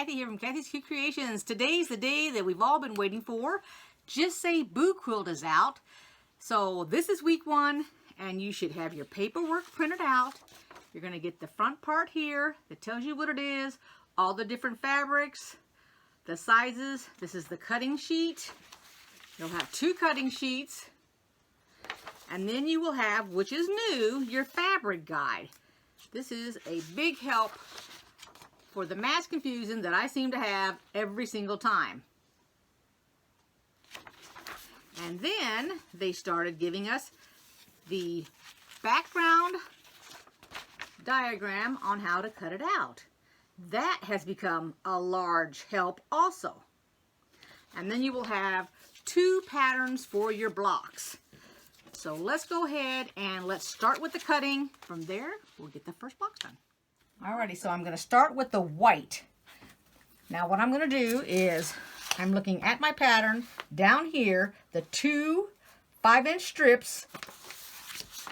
Kathy here from Kathyskutekreations. Today's the day that we've all been waiting for. Just Say Boo Quilt is out. So this is week 1, and you should have your paperwork printed out. You're going to get the front part here that tells you what it is, all the different fabrics, the sizes. This is the cutting sheet. You'll have 2 cutting sheets. And then you will have, which is new, your fabric guide. This is a big help for the mass confusion that I seem to have every single time. And then they started giving us the background diagram on how to cut it out. That has become a large help also. And then you will have 2 patterns for your blocks. So let's go ahead and let's start with the cutting. From there, we'll get the first box done. Alrighty, so I'm going to start with the white. Now what I'm going to do is, I'm looking at my pattern down here, the 2 5-inch strips,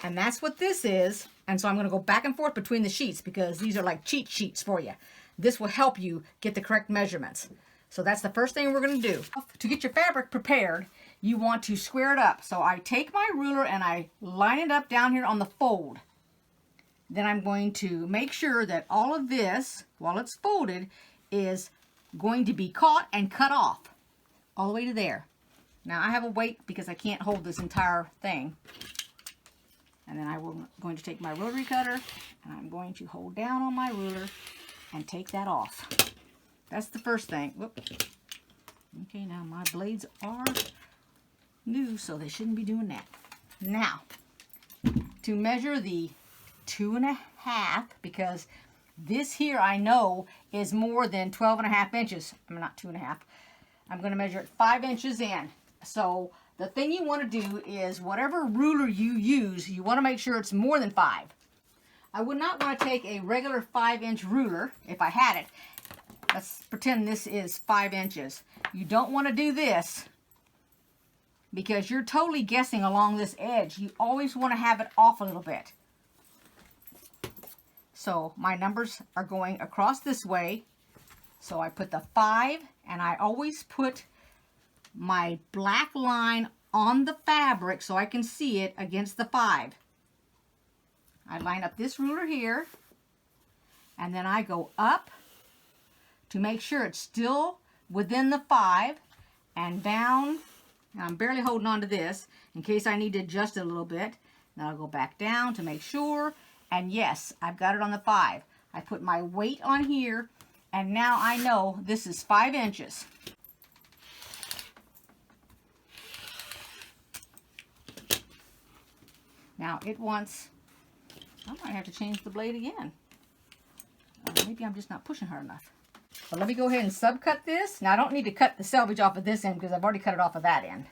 and that's what this is. And so I'm going to go back and forth between the sheets because these are like cheat sheets for you. This will help you get the correct measurements. So that's the first thing we're going to do. To get your fabric prepared, you want to square it up. So I take my ruler and I line it up down here on the fold. Then I'm going to make sure that all of this, while it's folded, is going to be caught and cut off all the way to there. Now I have a weight because I can't hold this entire thing. And then I'm going to take my rotary cutter and I'm going to hold down on my ruler and take that off. That's the first thing. Whoop. Okay, now my blades are new, so they shouldn't be doing that. Now, to measure the 2.5, because this here I know is more than 12.5 inches. I'm not 2.5. I'm going to measure it 5 inches in. So the thing you want to do is whatever ruler you use, you want to make sure it's more than 5. I would not want to take a regular 5-inch ruler if I had it. Let's pretend this is 5 inches. You don't want to do this because you're totally guessing along this edge. You always want to have it off a little bit. So my numbers are going across this way. So I put the 5, and I always put my black line on the fabric so I can see it against the 5. I line up this ruler here, and then I go up to make sure it's still within the 5, and down. Now I'm barely holding on to this in case I need to adjust it a little bit. Then I'll go back down to make sure. And yes, I've got it on the 5. I put my weight on here, and now I know this is 5 inches. Now it wants, I might have to change the blade again. Maybe I'm just not pushing hard enough. But let me go ahead and subcut this. Now I don't need to cut the selvage off of this end because I've already cut it off of that end.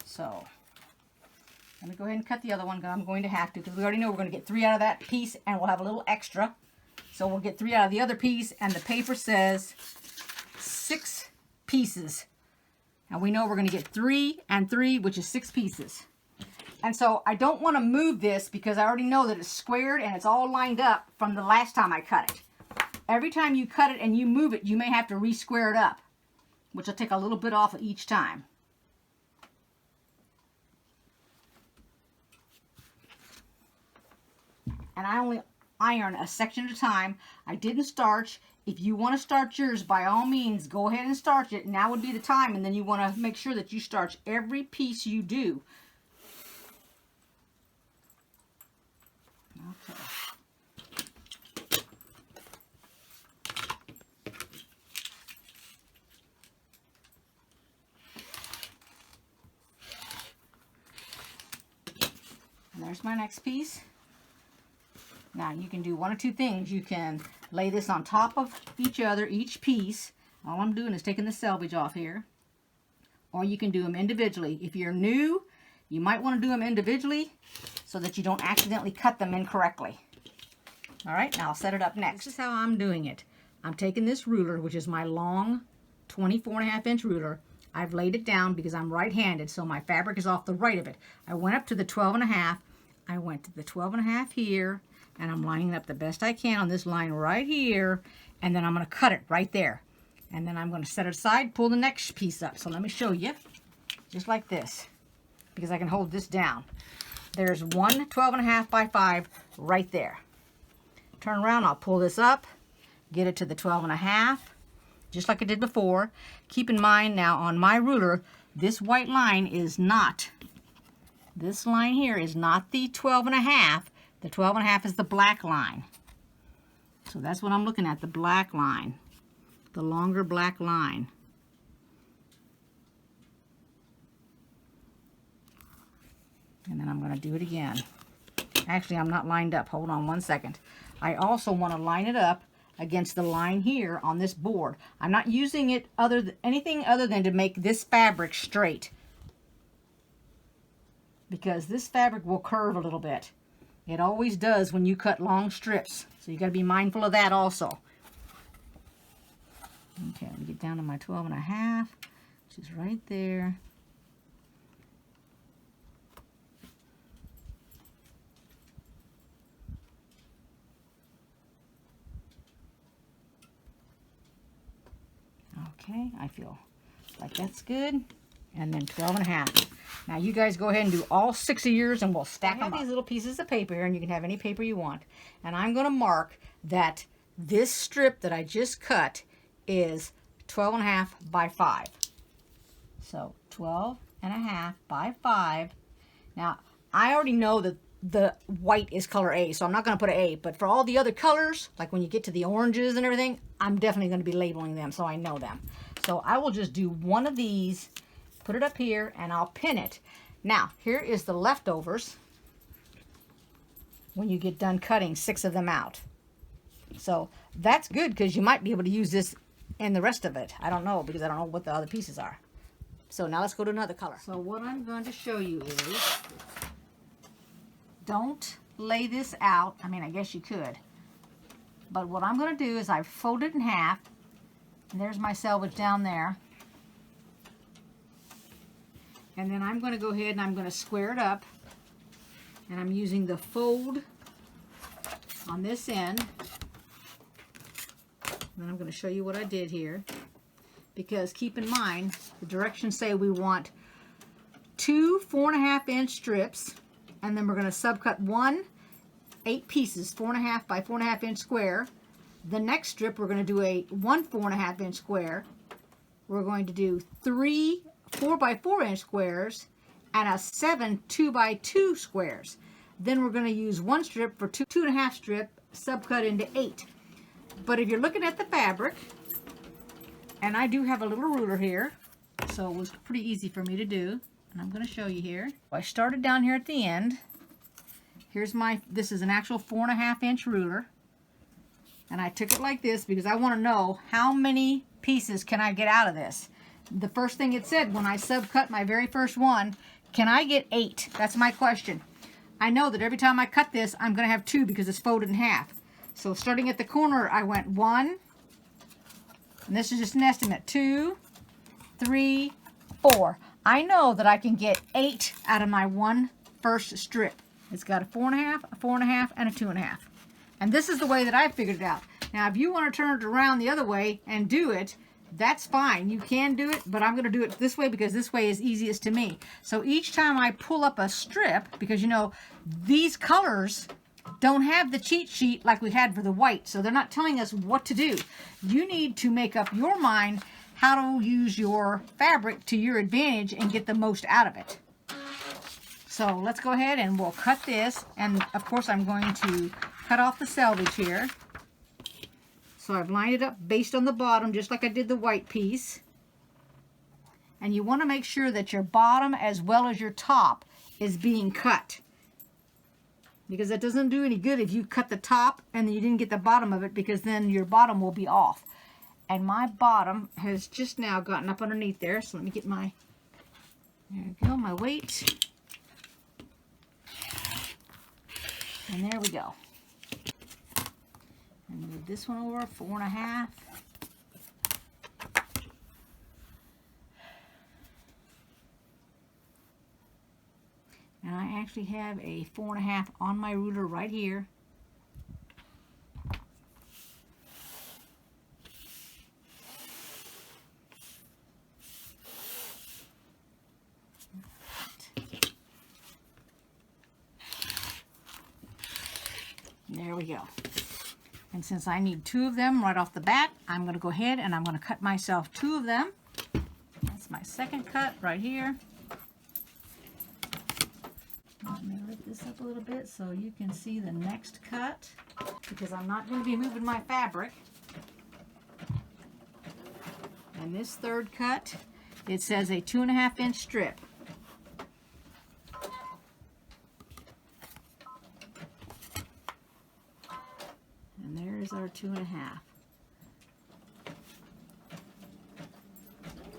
So let me go ahead and cut the other one because I'm going to have to, because we already know we're going to get 3 out of that piece and we'll have a little extra. So we'll get 3 out of the other piece, and the paper says 6 pieces. And we know we're going to get 3 and 3, which is 6 pieces. And so I don't want to move this because I already know that it's squared and it's all lined up from the last time I cut it. Every time you cut it and you move it, you may have to re-square it up, which will take a little bit off each time. And I only iron a section at a time. I didn't starch. If you want to starch yours, by all means, go ahead and starch it. Now would be the time, and then you want to make sure that you starch every piece you do. Okay. And there's my next piece. Now you can do one or 2 things. You can lay this on top of each other, each piece. All I'm doing is taking the selvage off here. Or you can do them individually. If you're new, you might want to do them individually so that you don't accidentally cut them incorrectly. All right, now I'll set it up next. This is how I'm doing it. I'm taking this ruler, which is my long 24.5-inch ruler. I've laid it down because I'm right-handed, so my fabric is off the right of it. I went up to the 12.5. I went to the 12.5 here, and I'm lining up the best I can on this line right here, and then I'm going to cut it right there. And then I'm going to set it aside, pull the next piece up. So let me show you, just like this, because I can hold this down. There's one 12.5 by 5 right there. Turn around, I'll pull this up, get it to the 12.5, just like I did before. Keep in mind now on my ruler, this white line is not, this line here is not the 12.5. The 12.5 is the black line. So that's what I'm looking at, the black line, the longer black line. And then I'm going to do it again. Actually, I'm not lined up. Hold on one second. I also want to line it up against the line here on this board. I'm not using it anything other than to make this fabric straight, because this fabric will curve a little bit. It always does when you cut long strips. So you got to be mindful of that also. Okay, let me get down to my 12.5, which is right there. Okay, I feel like that's good. And then 12.5. Now you guys go ahead and do all 6 of yours, and we'll stack them up. These little pieces of paper here, and you can have any paper you want. And I'm going to mark that this strip that I just cut is 12.5 by 5. So 12.5 by 5. Now I already know that the white is color A, so I'm not going to put an A, but for all the other colors, like when you get to the oranges and everything, I'm definitely going to be labeling them so I know them. So I will just do one of these, put it up here, and I'll pin it. Now, here is the leftovers when you get done cutting 6 of them out. So that's good, because you might be able to use this in the rest of it. I don't know, because I don't know what the other pieces are. So now let's go to another color. So what I'm going to show you is, don't lay this out. I mean, I guess you could. But what I'm going to do is I fold it in half. And there's my selvage down there. And then I'm going to go ahead and I'm going to square it up. And I'm using the fold on this end. And I'm going to show you what I did here. Because keep in mind, the directions say we want 2 4.5-inch strips. And then we're going to subcut 8 pieces, 4.5 by 4.5-inch square. The next strip, we're going to do a 1 4.5-inch square. We're going to do 3 4 by 4-inch squares and a 7 2 by 2 squares. Then we're going to use 1 strip for 2.5 strip, subcut into 8. But if you're looking at the fabric, and I do have a little ruler here, so it was pretty easy for me to do. And I'm going to show you here. I started down here at the end. Here's this is an actual 4.5-inch ruler. And I took it like this because I want to know how many pieces can I get out of this. The first thing it said when I subcut my very first one, can I get 8? That's my question. I know that every time I cut this, I'm going to have 2 because it's folded in half. So starting at the corner, I went 1, and this is just an estimate, 2, 3, 4. I know that I can get 8 out of my first strip. It's got a 4.5, a 4.5, and a 2.5. And this is the way that I figured it out. Now, if you want to turn it around the other way and do it, that's fine. You can do it, but I'm going to do it this way because this way is easiest to me. So each time I pull up a strip, because you know, these colors don't have the cheat sheet like we had for the white, so they're not telling us what to do. You need to make up your mind how to use your fabric to your advantage and get the most out of it. So let's go ahead and we'll cut this, and of course I'm going to cut off the selvage here. So I've lined it up based on the bottom just like I did the white piece. And you want to make sure that your bottom as well as your top is being cut, because it doesn't do any good if you cut the top and then you didn't get the bottom of it, because then your bottom will be off. And my bottom has just now gotten up underneath there, so let me get there we go, my weight. And there we go. And move this one over, 4.5. And I actually have a 4.5 on my ruler right here. There we go. And since I need 2 of them right off the bat, I'm going to go ahead and I'm going to cut myself 2 of them. That's my second cut right here. Let me lift this up a little bit so you can see the next cut, because I'm not going to be moving my fabric. And this third cut, it says a 2.5 inch strip. And there's our 2.5.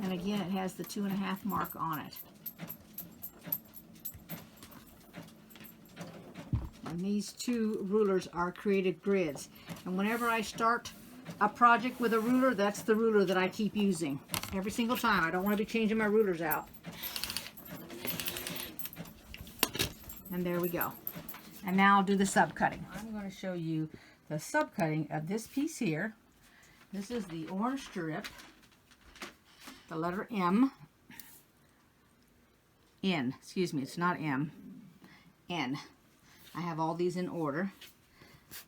And again, it has the 2.5 mark on it. And these 2 rulers are created grids. And whenever I start a project with a ruler, that's the ruler that I keep using every single time. I don't want to be changing my rulers out. And there we go. And now I'll do the subcutting. I'm going to show you the subcutting of this piece here. This is the orange strip, the letter M. N, excuse me, it's not M. N. I have all these in order.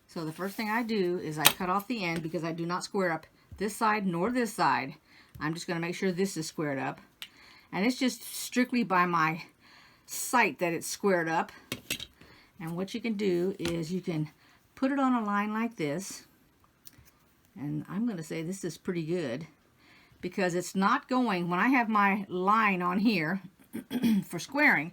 So the first thing I do is I cut off the end because I do not square up this side nor this side. I'm just going to make sure this is squared up. And it's just strictly by my sight that it's squared up. And what you can do is you can put it on a line like this. And I'm going to say this is pretty good because it's not going, when I have my line on here for squaring,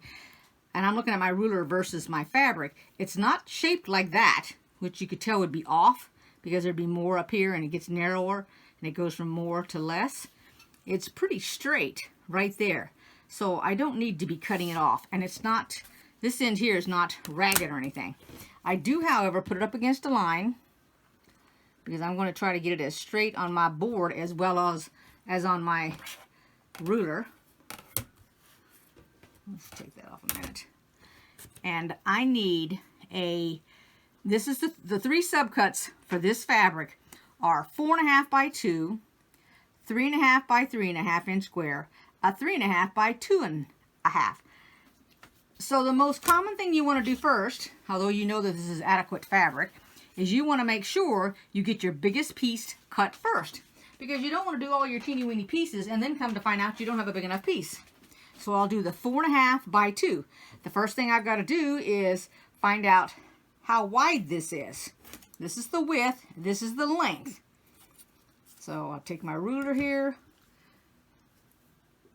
and I'm looking at my ruler versus my fabric, it's not shaped like that, which you could tell would be off because there'd be more up here and it gets narrower and it goes from more to less. It's pretty straight right there. So I don't need to be cutting it off. And it's not, this end here is not ragged or anything. I do, however, put it up against a line because I'm going to try to get it as straight on my board as well as on my ruler. Let's take that off a minute. And I need a, this is the 3 subcuts for this fabric are 4.5 by 2, 3.5 by 3.5 inch square, a 3.5 by 2.5. So the most common thing you want to do first, although you know that this is adequate fabric, is you want to make sure you get your biggest piece cut first. Because you don't want to do all your teeny weeny pieces and then come to find out you don't have a big enough piece. So I'll do the 4.5 by 2. The first thing I've got to do is find out how wide this is. This is the width, this is the length. So I'll take my ruler here,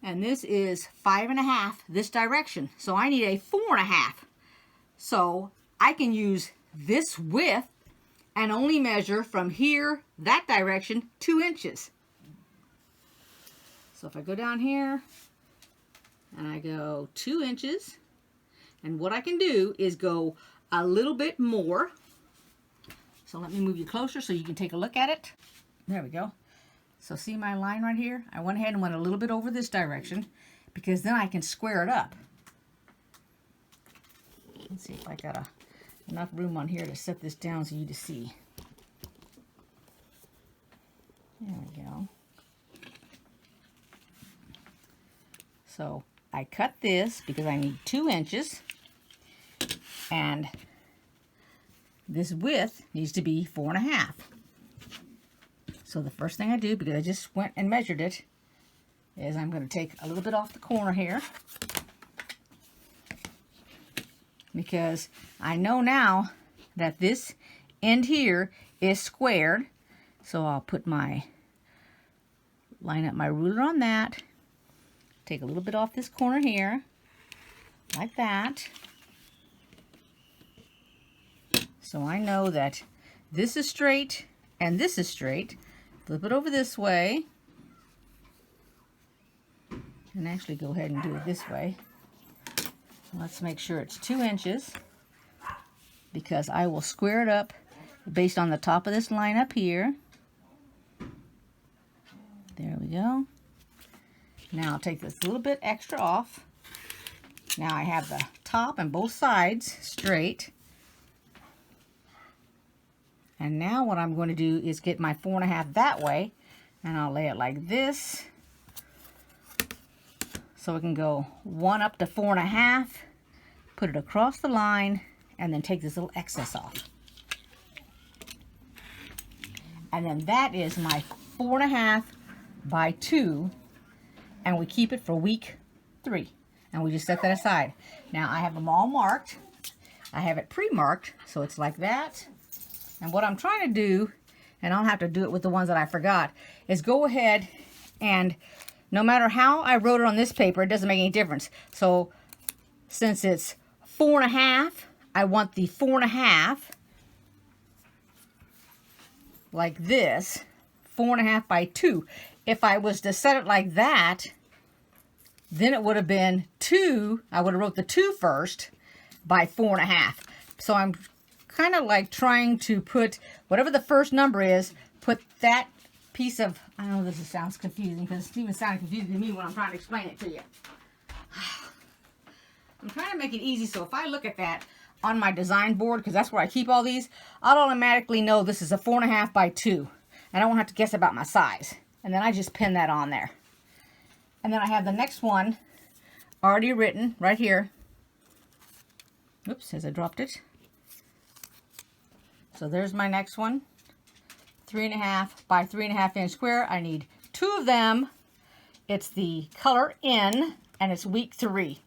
and this is 5.5 this direction. So I need a 4.5. So I can use this width and only measure from here, that direction, 2 inches. So if I go down here, and I go 2 inches, and what I can do is go a little bit more. So let me move you closer so you can take a look at it. There we go. So see my line right here? I went ahead and went a little bit over this direction because then I can square it up. Let's see if I got enough room on here to set this down so you to see. There we go. So I cut this because I need 2 inches, and this width needs to be 4.5. So the first thing I do, because I just went and measured it, is I'm going to take a little bit off the corner here, because I know now that this end here is squared. So I'll put line up my ruler on that. Take a little bit off this corner here, like that. So I know that this is straight and this is straight. Flip it over this way. And actually go ahead and do it this way. Let's make sure it's 2 inches, because I will square it up based on the top of this line up here. There we go. Now I'll take this a little bit extra off. Now I have the top and both sides straight. And now what I'm going to do is get my 4.5 that way, and I'll lay it like this. So we can go 1 up to 4.5, put it across the line, and then take this little excess off. And then that is my 4.5 by 2, and we keep it for week 3. And we just set that aside. Now I have them all marked. I have it pre-marked, so it's like that. And what I'm trying to do, and I'll have to do it with the ones that I forgot, is go ahead and no matter how I wrote it on this paper, it doesn't make any difference. So since it's 4.5, I want the 4.5 like this, 4.5 by 2. If I was to set it like that, then it would have been 2. I would have wrote the 2 first by 4.5. So I'm kind of like trying to put whatever the first number is, put that piece of, I know this sounds confusing because it's even sounding confusing to me when I'm trying to explain it to you. I'm trying to make it easy, so if I look at that on my design board, because that's where I keep all these, I'll automatically know this is a 4.5 by 2. And I won't have to guess about my size. And then I just pin that on there. And then I have the next one already written right here. Oops, as I dropped it. So there's my next one. 3.5 by 3.5 inch square. I need 2 of them. It's the color in, and it's week 3.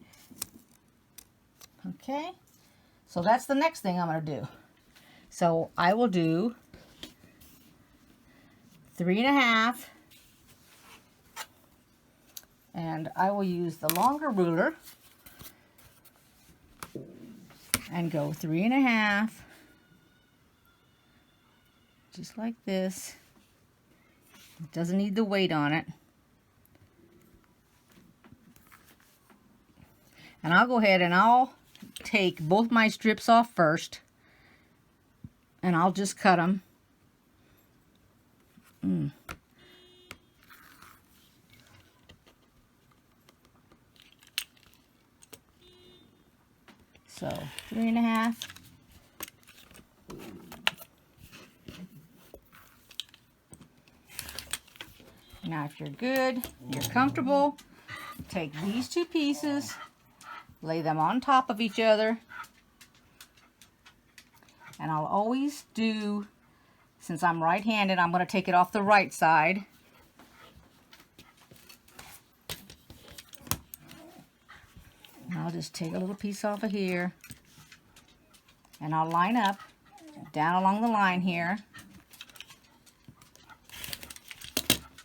Okay, so that's the next thing I'm going to do. So I will do 3.5, and I will use the longer ruler and go 3.5, just like this. It doesn't need the weight on it. And I'll go ahead and I'll take both my strips off first, and I'll just cut them. So 3.5. Now if you're good, you're comfortable, take these 2 pieces, lay them on top of each other, and I'll always do, since I'm right-handed, I'm going to take it off the right side. And I'll just take a little piece off of here, and I'll line up down along the line here.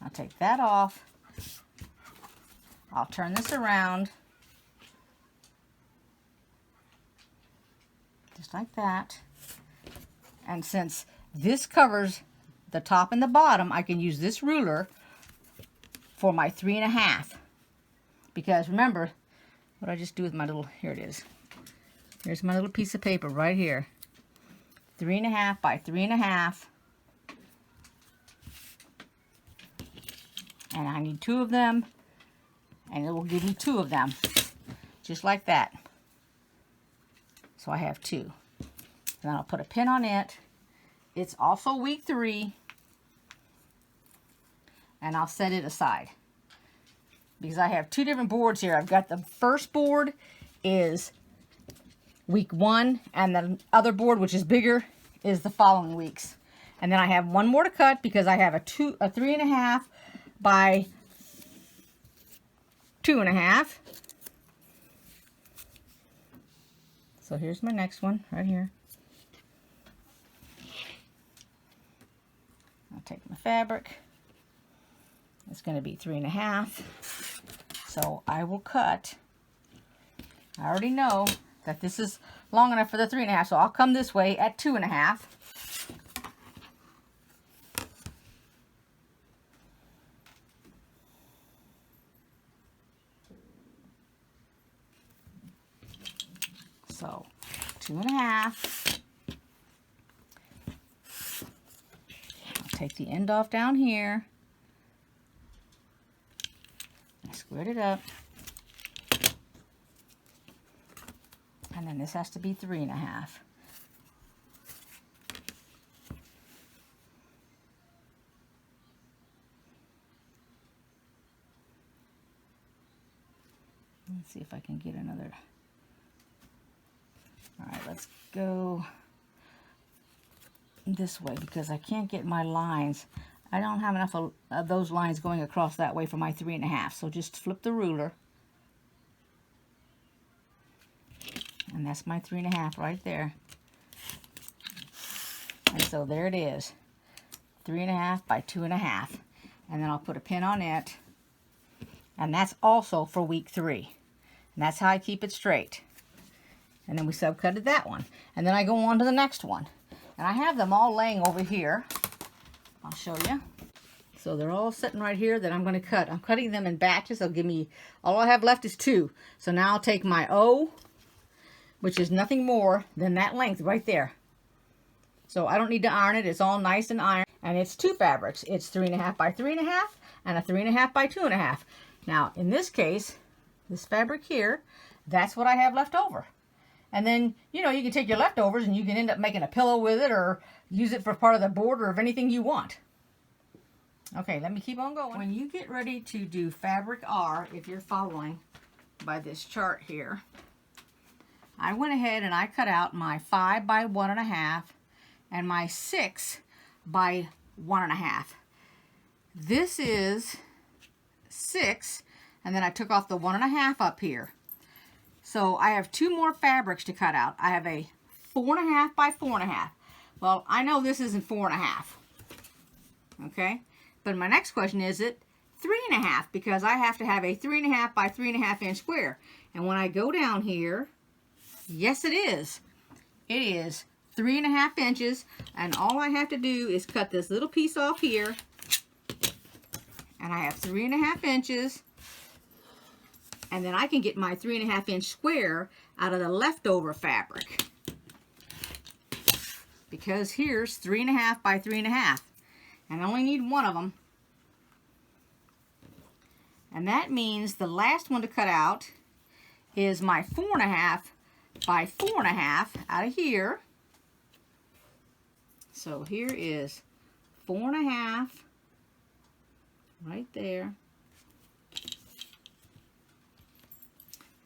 I'll take that off. I'll turn this around. Just like that. And since this covers the top and the bottom, I can use this ruler for my 3.5. Because remember, what I just do with my little, here it is. Here's my little piece of paper right here. 3.5 by 3.5. And I need 2 of them. And it will give me 2 of them. Just like that. So I have 2. Then I'll put a pin on it. It's also week 3. And I'll set it aside. Because I have 2 different boards here. I've got the first board is week 1. And the other board, which is bigger, is the following weeks. And then I have 1 more to cut because I have a 3.5 by 2.5. So here's my next one right here. I'll take my fabric. It's going to be 3.5. So I will cut. I already know that this is long enough for the 3.5, so I'll come this way at 2.5. So 2.5. I'll take the end off down here. I squared it up. And then this has to be 3.5. Let's see if I can get another. All right, let's go this way because I can't get my lines. I don't have enough of those lines going across that way for my 3.5. So just flip the ruler. And that's my 3.5 right there. And so there it is. 3.5 by 2.5. And then I'll put a pin on it. And that's also for week 3. And that's how I keep it straight. And then we subcutted that one. And then I go on to the next one. And I have them all laying over here. I'll show you. So they're all sitting right here that I'm going to cut. I'm cutting them in batches. They'll give me, all I have left is 2. So now I'll take my O, which is nothing more than that length right there. So I don't need to iron it. It's all nice and ironed. And it's 2 fabrics. It's 3.5 by 3.5 and a 3.5 by 2.5. Now, in this case, this fabric here, that's what I have left over. And then, you know, you can take your leftovers and you can end up making a pillow with it or use it for part of the border of anything you want. Okay, let me keep on going. When you get ready to do fabric R, if you're following by this chart here, I went ahead and I cut out my 5 by 1.5 and my 6 by 1.5. This is 6, and then I took off the 1.5 up here. So I have 2 more fabrics to cut out. I have a 4.5 by 4.5. Well, I know this isn't 4.5. Okay? But my next question is it 3.5? Because I have to have a 3.5 by 3.5 inch square. And when I go down here, yes it is. It is 3.5 inches. And all I have to do is cut this little piece off here. And I have 3.5 inches. And then I can get my 3.5 inch square out of the leftover fabric. Because here's 3.5 by 3.5. And I only need one of them. And that means the last one to cut out is my 4.5 by 4.5 out of here. So here is 4.5 right there.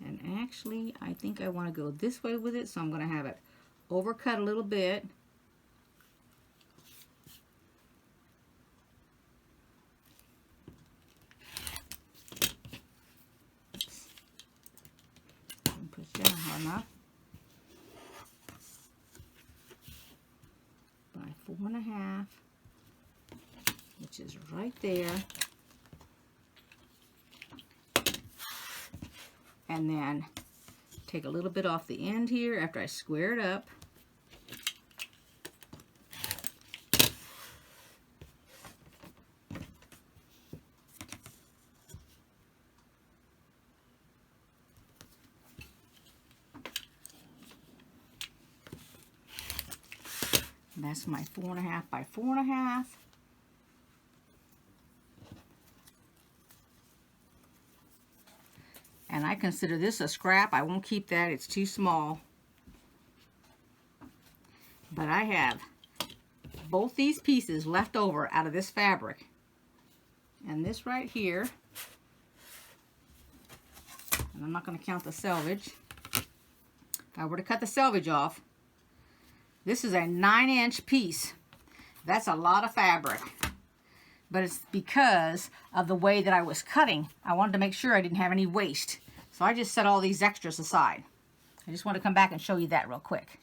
And actually, I think I want to go this way with it, so I'm going to have it overcut a little bit. Push down hard enough. By 4.5, which is right there. And then take a little bit off the end here after I square it up. And that's my 4.5 by 4.5. And I consider this a scrap. I won't keep that. It's too small. But I have both these pieces left over out of this fabric. And this right here. And I'm not going to count the selvage. If I were to cut the selvage off, this is a 9-inch piece. That's a lot of fabric. But it's because of the way that I was cutting. I wanted to make sure I didn't have any waste. So I just set all these extras aside. I just want to come back and show you that real quick.